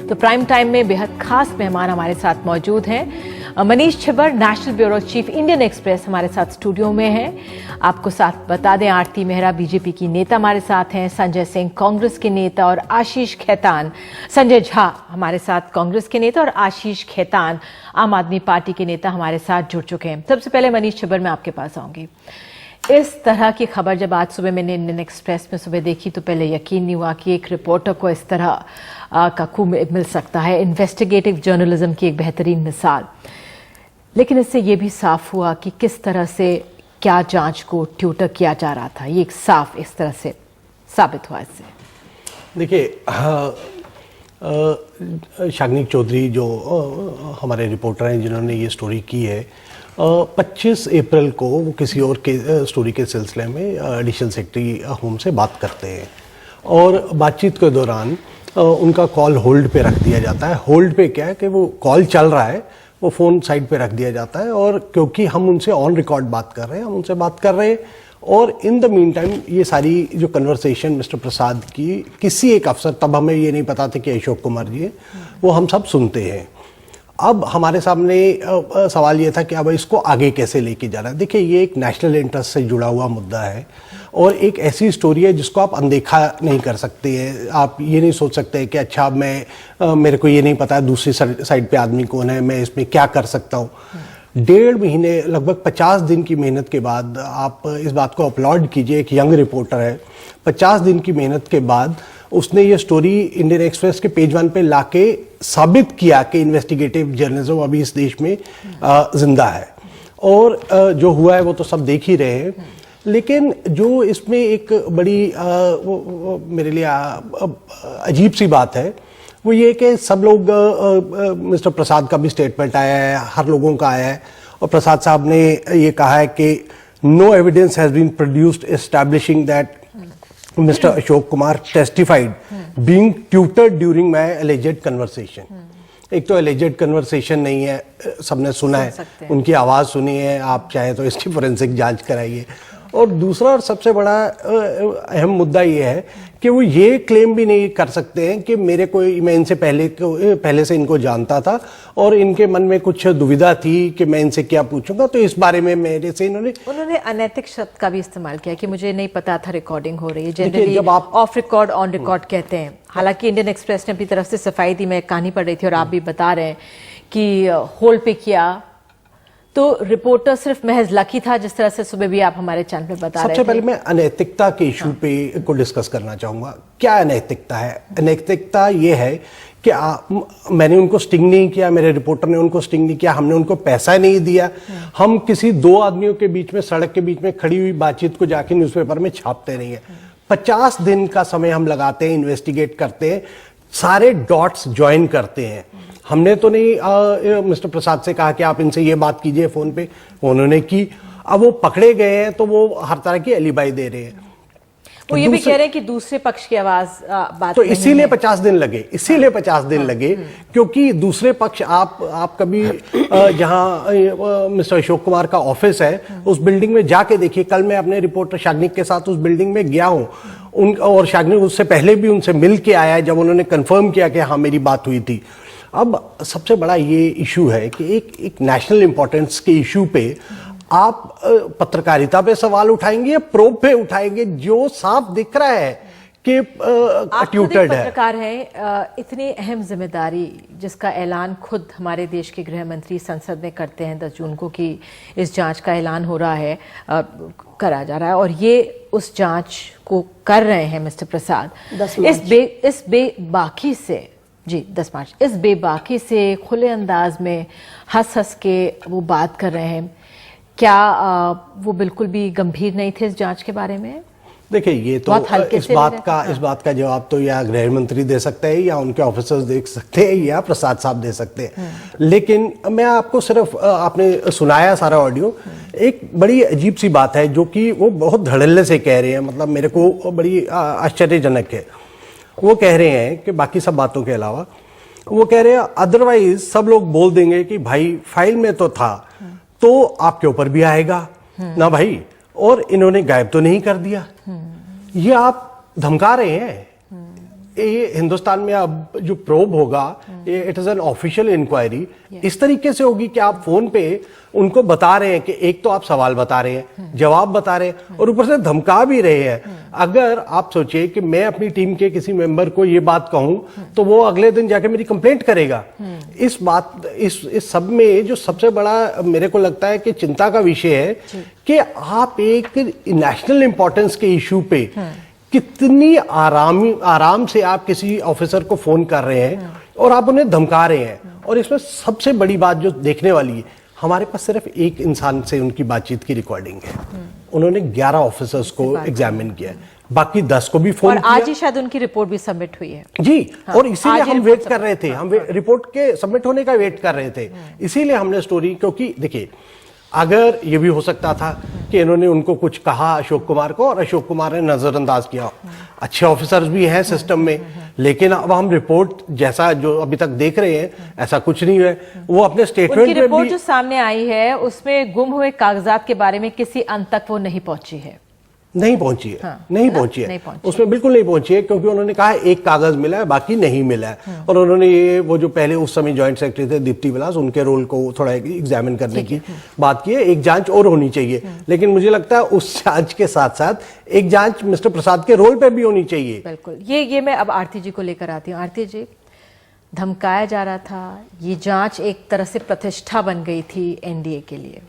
तो prime time में बेहद खास मेहमान हमारे साथ मौजूद हैं। Manish Chhibber, national bureau chief, Indian express, हमारे साथ स्टूडियो में हैं। आपको साथ बता दें, आरती मेहरा बीजेपी की नेता हमारे साथ हैं, संजय सिंह कांग्रेस के नेता और आशीष खेतान, संजय झा हमारे साथ कांग्रेस के नेता और आशीष खेतान आम आदमी पार्टी के नेता हमारे साथ जुड़ चुके हैं। सबसे पहले मनीष छिब्बर, मैं आपके पास आऊंगी। इस तरह की खबर जब आज सुबह मैंने इंडियन एक्सप्रेस में सुबह देखी तो पहले यकीन नहीं हुआ कि एक रिपोर्टर को इस तरह का खूब मिल सकता है। इन्वेस्टिगेटिव जर्नलिज्म की एक बेहतरीन मिसाल। लेकिन इससे ये भी साफ हुआ कि किस तरह से क्या जांच को ट्यूटर किया जा रहा था। ये एक साफ इस तरह से साबित हुआ इससे। देखिए, शाग्निक चौधरी जो हमारे रिपोर्टर हैं जिन्होंने ये स्टोरी की है, 25 अप्रैल को वो किसी और के स्टोरी के सिलसिले में एडिशनल सेक्रेटरी होम से बात करते हैं और बातचीत के दौरान उनका कॉल होल्ड पे रख दिया जाता है। होल्ड पे क्या है कि वो कॉल चल रहा है, वो फ़ोन साइड पे रख दिया जाता है और क्योंकि हम उनसे ऑन रिकॉर्ड बात कर रहे हैं, हम उनसे बात कर रहे हैं और इन द मीन टाइम ये सारी जो कन्वर्सेशन मिस्टर प्रसाद की किसी एक अफसर, तब हमें ये नहीं पता था कि अशोक कुमार जी है, वो हम सब सुनते हैं। अब हमारे सामने सवाल ये था कि अब इसको आगे कैसे लेके जाना है। देखिए, ये एक नेशनल इंटरेस्ट से जुड़ा हुआ मुद्दा है और एक ऐसी स्टोरी है जिसको आप अनदेखा नहीं कर सकते हैं। आप ये नहीं सोच सकते कि अच्छा मेरे को ये नहीं पता दूसरी साइड पे आदमी कौन है, मैं इसमें क्या कर सकता हूँ। 1.5 महीने, लगभग 50 दिन की मेहनत के बाद, आप इस बात को अपलॉड कीजिए, एक यंग रिपोर्टर है, 50 दिन की मेहनत के बाद उसने ये स्टोरी इंडियन एक्सप्रेस के पेज 1 पे लाके साबित किया कि इन्वेस्टिगेटिव जर्नलिज्म अभी इस देश में जिंदा है। और जो हुआ है वो तो सब देख ही रहे हैं। लेकिन जो इसमें एक बड़ी मेरे लिए अजीब सी बात है वो ये कि सब लोग, मिस्टर प्रसाद का भी स्टेटमेंट आया है, हर लोगों का आया है और प्रसाद साहब ने ये कहा है कि no evidence has been produced establishing that Mr. Ashok Kumar testified being tutored during my alleged conversation. एक तो alleged conversation नहीं है, सबने सुना है, उनकी आवाज़ सुनी है, आप चाहे तो इसकी फोरेंसिक जांच कराइए। और दूसरा और सबसे बड़ा अहम मुद्दा ये है कि वो ये क्लेम भी नहीं कर सकते हैं कि मैं इनसे पहले से इनको जानता था और इनके मन में कुछ दुविधा थी कि मैं इनसे क्या पूछूंगा, तो इस बारे में मेरे से उन्होंने अनैतिक शब्द का भी इस्तेमाल किया कि मुझे नहीं पता था रिकॉर्डिंग हो रही है। जनरली जब आप ऑफ रिकॉर्ड ऑन रिकॉर्ड कहते हैं। हालांकि इंडियन एक्सप्रेस ने अपनी तरफ से सफाई दी, मैं कहानी पढ़ रही थी और आप भी बता रहे हैं कि होल्ड पे किया, तो रिपोर्टर सिर्फ महज लकी था, जिस तरह से सुबह भी आप हमारे चैनल पे बता रहे थे। सबसे पहले मैं अनैतिकता के इशू पे को डिस्कस करना चाहूंगा। क्या अनैतिकता है? अनैतिकता ये है कि मैंने उनको स्टिंग नहीं किया, मेरे रिपोर्टर ने उनको स्टिंग नहीं किया, हमने उनको पैसा नहीं दिया, हम किसी दो आदमियों के बीच में, सड़क के बीच में खड़ी हुई बातचीत को जाके न्यूज़पेपर में छापते नहीं है। 50 दिन का समय हम लगाते हैं, इन्वेस्टिगेट करते हैं, सारे डॉट्स ज्वाइन करते हैं। हमने तो नहीं मिस्टर प्रसाद से कहा कि आप इनसे ये बात कीजिए फोन पे, उन्होंने की। अब वो पकड़े गए हैं तो वो हर तरह की एलिबाई दे रहे हैं। वो ये भी कह रहे हैं कि दूसरे पक्ष की आवाज बात तो इसीलिए 50 दिन लगे, इसीलिए 50 दिन लगे क्योंकि दूसरे पक्ष, आप कभी जहां मिस्टर अशोक कुमार का ऑफिस है उस बिल्डिंग में जाके देखिए। कल मैं अपने रिपोर्टर शाग्निक के साथ उस बिल्डिंग में गया हूं और शाग्निक उससे पहले भी उनसे मिल के आया है जब उन्होंने कंफर्म किया कि हाँ मेरी बात हुई थी। अब सबसे बड़ा ये इशू है कि एक नेशनल इंपॉर्टेंस के इशू पे आप पत्रकारिता पे सवाल उठाएंगे या प्रोब पे उठाएंगे, जो साफ दिख रहा है कि ट्यूटर्ड है। पत्रकार है, इतनी अहम जिम्मेदारी जिसका ऐलान खुद हमारे देश के गृह मंत्री संसद में करते हैं 10 जून को कि इस जांच का ऐलान हो रहा है, करा जा रहा है और ये उस जांच को कर रहे हैं मिस्टर प्रसाद। इस बेबाकी से जी 10 मार्च, इस बेबाकी से खुले अंदाज में हंस के वो बात कर रहे हैं। क्या वो बिल्कुल भी गंभीर नहीं थे इस जांच के बारे में? देखिए, ये तो इस बात का जवाब तो या गृह मंत्री दे सकते हैं या उनके ऑफिसर्स दे सकते हैं या प्रसाद साहब दे सकते हैं। लेकिन मैं आपको सिर्फ, आपने सुनाया सारा ऑडियो, एक बड़ी अजीब सी बात है जो कि वो बहुत धड़ल्ले से कह रहे हैं, मतलब मेरे को बड़ी आश्चर्यजनक है। वो कह रहे हैं कि बाकी सब बातों के अलावा वो कह रहे हैं अदरवाइज सब लोग बोल देंगे कि भाई फाइल में तो था तो आपके ऊपर भी आएगा ना भाई, और इन्होंने गायब तो नहीं कर दिया। ये आप धमका रहे हैं, ये हिंदुस्तान में अब जो प्रोब होगा, it is an official inquiry, इस तरीके से होगी कि आप फोन पे उनको बता रहे हैं कि एक तो आप सवाल बता रहे हैं, जवाब बता रहे हैं और ऊपर से धमका भी रहे हैं। अगर आप सोचिए कि मैं अपनी टीम के किसी मेंबर को ये बात कहूं तो वो अगले दिन जाके मेरी कंप्लेंट करेगा। इस सब में जो सबसे बड़ा मेरे को लगता है कि चिंता का विषय है कि आप एक नेशनल इंपॉर्टेंस के इश्यू पे कितनी आराम से आप किसी ऑफिसर को फोन कर रहे हैं और आप उन्हें धमका रहे हैं। और इसमें सबसे बड़ी बात जो देखने वाली है, हमारे पास सिर्फ एक इंसान से उनकी बातचीत की रिकॉर्डिंग है। उन्होंने 11 ऑफिसर्स को एग्जामिन किया, बाकी 10 को भी फोन और किया। आज ही शायद उनकी रिपोर्ट भी सबमिट हुई है जी। हाँ, और इसीलिए हम वेट कर रहे थे, हम हाँ। रिपोर्ट के सबमिट होने का वेट कर रहे थे। इसीलिए हमने स्टोरी, क्योंकि देखिए अगर ये भी हो सकता था कि इन्होंने उनको कुछ कहा अशोक कुमार को और अशोक कुमार ने नजरअंदाज किया। अच्छे ऑफिसर्स भी हैं सिस्टम में, लेकिन अब हम रिपोर्ट जैसा जो अभी तक देख रहे हैं ऐसा कुछ नहीं है। वो अपने स्टेटमेंट उनकी में रिपोर्ट भी जो सामने आई है उसमें गुम हुए कागजात के बारे में किसी अंत तक वो नहीं पहुंची है। नहीं पहुंची है, हाँ, नहीं पहुंची है, नहीं पहुंची। उसमें बिल्कुल नहीं पहुंची है, क्योंकि उन्होंने कहा एक कागज मिला है बाकी नहीं मिला है। और उन्होंने ये वो जो पहले उस समय जॉइंट सेक्रेटरी थे दीप्ति विलास, उनके रोल को थोड़ा एग्जामिन करने की बात की है। एक जांच और होनी चाहिए, लेकिन मुझे लगता है उस जांच के साथ साथ एक जांच मिस्टर प्रसाद के रोल पे भी होनी चाहिए। बिल्कुल। ये मैं अब आरती जी को लेकर आती हूँ। आरती जी, धमकाया जा रहा था, ये जांच एक तरह से प्रतिष्ठा बन गई थी एनडीए के लिए,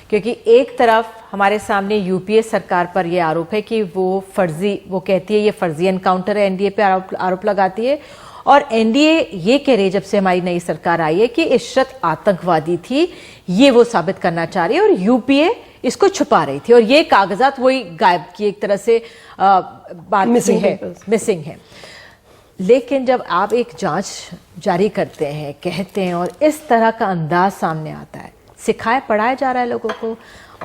क्योंकि एक तरफ हमारे सामने यूपीए सरकार पर यह आरोप है कि वो कहती है ये फर्जी एनकाउंटर है, एनडीए पे आरोप लगाती है। और एनडीए ये कह रही है जब से हमारी नई सरकार आई है कि इशरत आतंकवादी थी, ये वो साबित करना चाह रही है, और यूपीए इसको छुपा रही थी और ये कागजात वही गायब की एक तरह से बात मिसिंग है। लेकिन जब आप एक जांच जारी करते हैं, कहते हैं, और इस तरह का अंदाज सामने आता है, सिखाया पढ़ाया जा रहा है लोगों को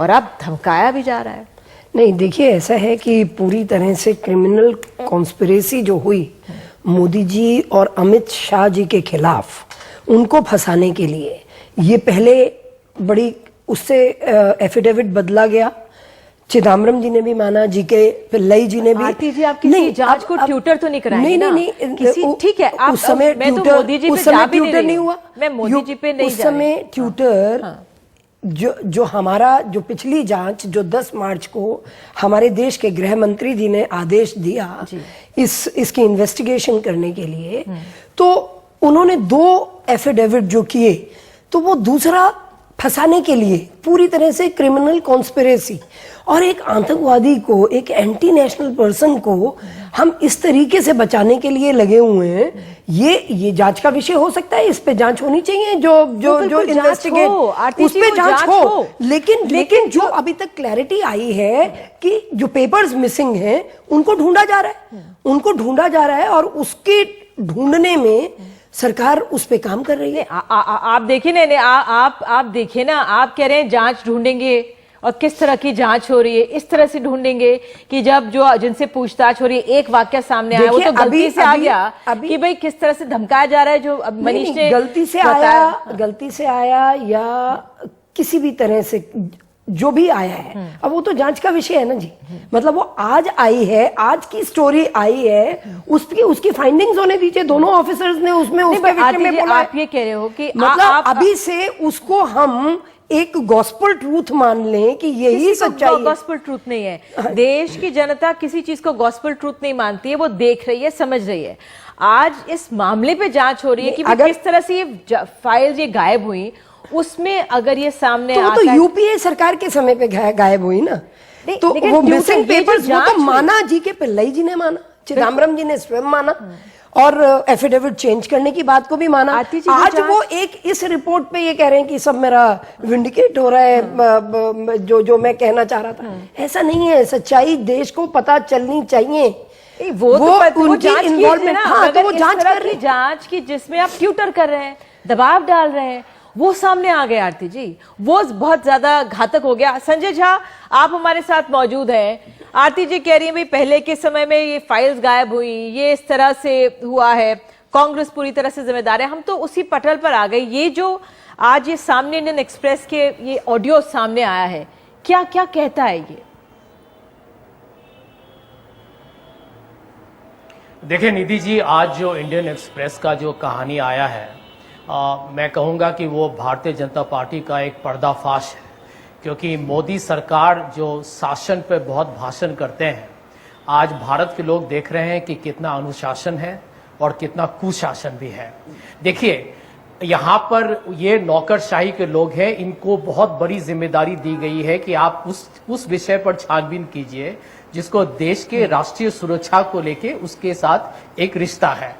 और अब धमकाया भी जा रहा है। नहीं, देखिए ऐसा है कि पूरी तरह से क्रिमिनल कॉन्स्पिरेसी जो हुई मोदी जी और अमित शाह जी के खिलाफ, उनको फंसाने के लिए ये पहले बड़ी उससे एफिडेविट बदला गया। चिदम्बरम जी ने भी माना, जीके पिल्लई जी ने भी। आरती जी, आप किसी जांच को ट्यूटर तो नहीं कराएंगे ना? नहीं, ठीक है। उस समय ट्यूटर नहीं हुआ, मैं मोदी जी पे नहीं उस समय ट्यूटर जो हमारा जो पिछली जांच जो 10 मार्च को हमारे देश के गृह मंत्री जी ने आदेश दिया इसकी इन्वेस्टिगेशन करने के लिए, तो उन्होंने 2 एफिडेविट जो किए, तो वो दूसरा फंसाने के लिए पूरी तरह से क्रिमिनल कॉन्स्पिरेसी, और एक आतंकवादी को, एक एंटी नेशनल पर्सन को हम इस तरीके से बचाने के लिए लगे हुए हैं। ये जांच का विषय हो सकता है, इस पे जांच होनी चाहिए, जो इन्वेस्टिगेट उस पे जांच हो। लेकिन जो अभी तक क्लैरिटी आई है कि जो पेपर्स मिसिंग हैं उनको ढूंढा जा रहा है और उसके ढूंढने में सरकार उस पे काम कर रही है। आप देखिए ना, आप देखिए ना, आप कह रहे हैं जांच ढूंढेंगे, और किस तरह की जांच हो रही है, इस तरह से ढूंढेंगे कि जब जो जिनसे पूछताछ हो रही है, एक वाक्य सामने आया, वो तो गलती से आ गया कि भाई किस तरह से धमकाया जा रहा है, जो मनीष ने गलती से आया या किसी भी तरह से जो भी आया है, अब वो तो जांच का विषय है ना जी। मतलब वो आज आई है, आज की स्टोरी आई है, उसकी फाइंडिंग्स होने दीजिए। दोनों ऑफिसर्स ने उसमें उसके विषय में बोला। आप ये कह रहे हो कि मतलब अभी से उसको हम एक गॉस्पेल ट्रूथ मान लें कि यही सच्चाई है। गॉस्पेल ट्रूथ नहीं है। देश की जनता किसी चीज को गॉस्पेल ट्रूथ नहीं मानती है, वो देख रही है, समझ रही है। आज इस मामले पे जांच हो रही है कि किस तरह से ये फाइल्स ये गायब हुई, उसमें अगर ये सामने तो यूपीए सरकार के समय पे गायब हुई ना, तो वो मिसिंग पेपर्स वो तो माना, जी के पिल्लई जी ने माना, चिदम्बरम जी ने स्वयं माना, और एफिडेविट चेंज करने की बात को भी माना। आज वो एक इस रिपोर्ट पे ये कह रहे हैं कि सब मेरा विंडिकेट हो रहा है, जो मैं कहना चाह रहा था। ऐसा नहीं है, सच्चाई देश को पता चलनी चाहिए। वो जांच इन्वॉल्वमेंट, हाँ, तो वो जांच की जिसमें आप ट्यूटर कर रहे हैं, दबाव डाल रहे हैं, वो सामने आ गया। आरती जी, वो बहुत ज्यादा घातक हो गया। संजय झा, आप हमारे साथ मौजूद हैं। आरती जी कह रही है भाई पहले के समय में ये फाइल्स गायब हुई, ये इस तरह से हुआ है, कांग्रेस पूरी तरह से जिम्मेदार है। हम तो उसी पटल पर आ गए। ये जो आज ये सामने इंडियन एक्सप्रेस के ये ऑडियो सामने आया है, क्या क्या कहता है ये? देखिए निधि जी, आज जो इंडियन एक्सप्रेस का जो कहानी आया है, मैं कहूँगा कि वो भारतीय जनता पार्टी का एक पर्दाफाश है, क्योंकि मोदी सरकार जो शासन पे बहुत भाषण करते हैं, आज भारत के लोग देख रहे हैं कि कितना अनुशासन है और कितना कुशासन भी है। देखिए, यहाँ पर ये नौकरशाही के लोग हैं, इनको बहुत बड़ी जिम्मेदारी दी गई है कि आप उस विषय पर छानबीन कीजिए जिसको देश के राष्ट्रीय सुरक्षा को लेके उसके साथ एक रिश्ता है।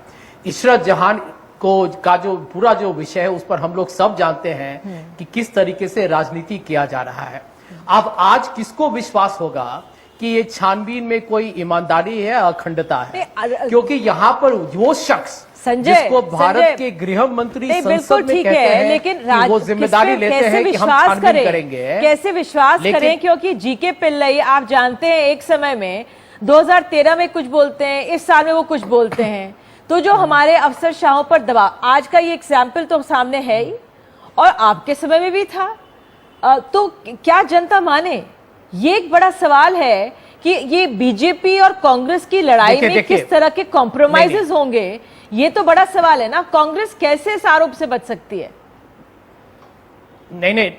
इशरत जहान का जो पूरा जो विषय है उस पर हम लोग सब जानते हैं कि किस तरीके से राजनीति किया जा रहा है। अब आज किसको विश्वास होगा कि ये छानबीन में कोई ईमानदारी है, अखंडता है? क्योंकि यहाँ पर वो शख्स जिसको भारत के गृह मंत्री संसद में कहते हैं, लेकिन वो जिम्मेदारी लेते हैं कि हम छानबीन करेंगे, कैसे विश्वास करें? क्योंकि जीके पिल्लई आप जानते हैं एक समय में 2013 में कुछ बोलते हैं, इस साल में वो कुछ बोलते हैं। तो जो हमारे अफसरशाहों पर दबाव, आज का ये एग्जाम्पल तो सामने है ही और आपके समय में भी था, तो क्या जनता माने? ये एक बड़ा सवाल है कि ये बीजेपी और कांग्रेस की लड़ाई में किस तरह के कॉम्प्रोमाइजेस होंगे, ये तो बड़ा सवाल है ना। कांग्रेस कैसे इस आरोप से बच सकती है? नहीं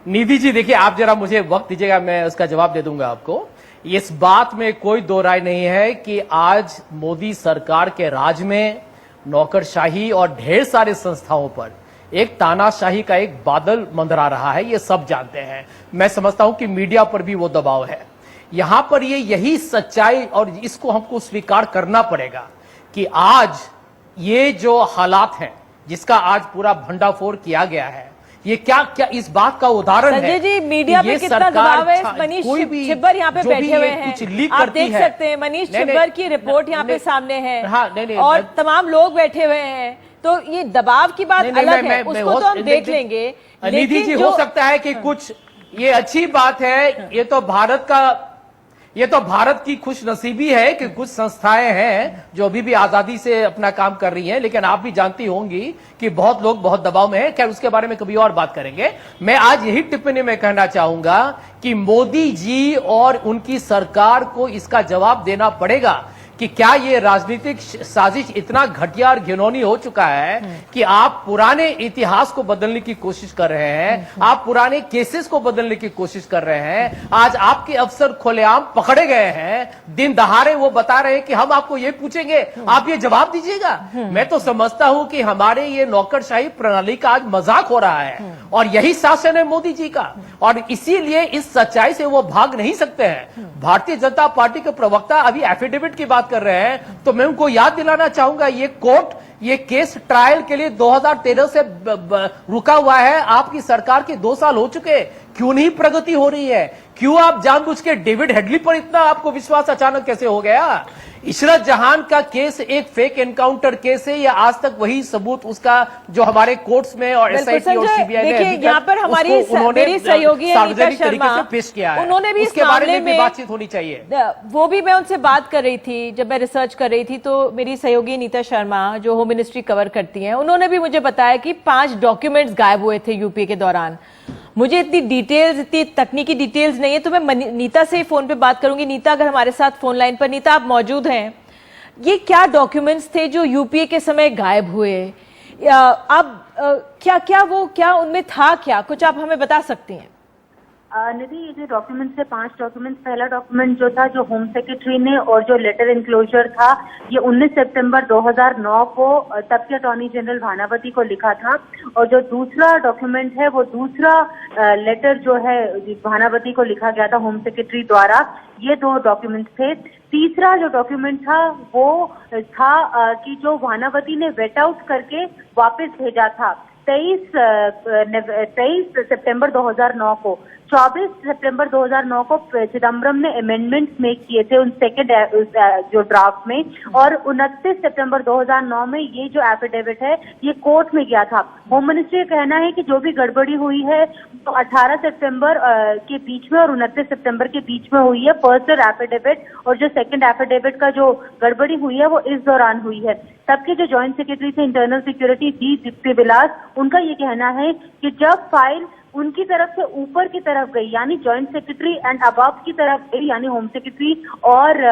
निधि जी, देखिए, आप जरा मुझे वक्त दीजिएगा, मैं उसका जवाब दे दूंगा आपको। इस बात में कोई दो राय नहीं है कि आज मोदी सरकार के राज में नौकरशाही और ढेर सारे संस्थाओं पर एक तानाशाही का एक बादल मंडरा रहा है, ये सब जानते हैं। मैं समझता हूं कि मीडिया पर भी वो दबाव है। यहां पर यही सच्चाई और इसको हमको स्वीकार करना पड़ेगा कि आज ये जो हालात हैं जिसका आज पूरा भंडाफोड़ किया गया है, ये क्या इस बात का उदाहरण है? संजय जी, मीडिया पे कितना दबाव है? मनीष छिब्बर यहाँ पे बैठे हुए हैं, आप देख सकते हैं मनीष छिब्बर की रिपोर्ट यहाँ पे सामने है और तमाम लोग बैठे हुए हैं। तो ये दबाव की बात अलग है, उसको तो हम देख लेंगे। निधि जी, हो सकता है कि कुछ ये अच्छी बात है, ये तो भारत की खुशनसीबी है कि कुछ संस्थाएं हैं जो अभी भी आजादी से अपना काम कर रही हैं, लेकिन आप भी जानती होंगी कि बहुत लोग बहुत दबाव में हैं। खैर, उसके बारे में कभी और बात करेंगे। मैं आज यही टिप्पणी में कहना चाहूंगा कि मोदी जी और उनकी सरकार को इसका जवाब देना पड़ेगा कि क्या ये राजनीतिक साजिश इतना घटिया और घिनौनी हो चुका है कि आप पुराने इतिहास को बदलने की कोशिश कर रहे हैं, आप पुराने केसेस को बदलने की कोशिश कर रहे हैं। आज आपके अफसर खुलेआम पकड़े गए हैं, दिन दहाड़े वो बता रहे हैं कि हम आपको ये पूछेंगे, आप ये जवाब दीजिएगा। मैं तो समझता हूं कि हमारे ये नौकरशाही प्रणाली का आज मजाक हो रहा है और यही शासन है मोदी जी का, और इसीलिए इस सच्चाई से वो भाग नहीं सकते हैं। भारतीय जनता पार्टी के प्रवक्ता अभी एफिडेविट की बात कर रहे हैं, तो मैं उनको याद दिलाना चाहूंगा, ये कोर्ट ये केस ट्रायल के लिए 2013 से रुका हुआ है। आपकी सरकार के 2 साल हो चुके, क्यों नहीं प्रगति हो रही है? क्यों आप जानबूझ के डेविड हेडली पर इतना आपको विश्वास अचानक कैसे हो गया? इशरत जहान का केस एक फेक एनकाउंटर केस है, या आज तक वही सबूत उसका जो हमारे कोर्ट्स में और एसआईटी और सीबीआई ने यहाँ पर हमारी मेरी सहयोगी सार्वजनिक तरीके से पेश किया है, उन्होंने भी उसके बारे में भी बातचीत होनी चाहिए। वो भी मैं उनसे बात कर रही थी जब मैं रिसर्च कर रही थी, तो मेरी सहयोगी नीता शर्मा जो होम मिनिस्ट्री कवर करती हैं, उन्होंने भी मुझे बताया कि 5 डॉक्यूमेंट्स गायब हुए थे यूपीए के दौरान। मुझे इतनी डिटेल्स, इतनी तकनीकी डिटेल्स नहीं है, तो मैं नीता से ही फोन पे बात करूंगी। नीता, अगर हमारे साथ फोन लाइन पर, नीता आप मौजूद हैं, ये क्या डॉक्यूमेंट्स थे जो यूपीए के समय गायब हुए? अब क्या उनमें था, क्या कुछ आप हमें बता सकती हैं? निधि, ये जो डॉक्यूमेंट्स है 5 डॉक्यूमेंट्स, पहला डॉक्यूमेंट जो था जो होम सेक्रेटरी ने और जो लेटर इनक्लोजर था, ये 19 सितंबर 2009 को तब के अटॉर्नी जनरल भानावती को लिखा था। और जो दूसरा डॉक्यूमेंट है वो दूसरा लेटर जो है भानावती को लिखा गया था होम सेक्रेटरी द्वारा। ये 2 डॉक्यूमेंट्स थे। तीसरा जो डॉक्यूमेंट था वो था कि जो भानावती ने वेट आउट करके वापस भेजा था 23 सितंबर 2009 को। 24 सितंबर 2009 को चिदम्बरम ने अमेंडमेंट्स मेक किए थे उन सेकेंड जो ड्राफ्ट में, और 29 सितंबर 2009 में ये जो एफिडेविट है ये कोर्ट में गया था। होम मिनिस्ट्री का कहना है कि जो भी गड़बड़ी हुई है तो 18 सितंबर के बीच में और 29 सितंबर के बीच में हुई है फर्स्ट एफिडेविट, और जो सेकंड एफिडेविट का जो गड़बड़ी हुई है वो इस दौरान हुई है। तब के जो जॉइंट सेक्रेटरी थे इंटरनल सिक्योरिटी जी दीप्ति विलास, उनका ये कहना है कि जब फाइल उनकी तरफ से ऊपर की तरफ गई, यानी जॉइंट सेक्रेटरी एंड अबव की तरफ गई, यानी होम सेक्रेटरी और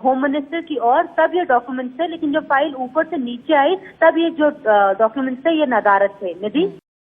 होम मिनिस्टर की ओर, तब ये डॉक्यूमेंट्स थे। लेकिन जब फाइल ऊपर से नीचे आई तब ये जो डॉक्यूमेंट्स थे ये नदारद थे। निधि।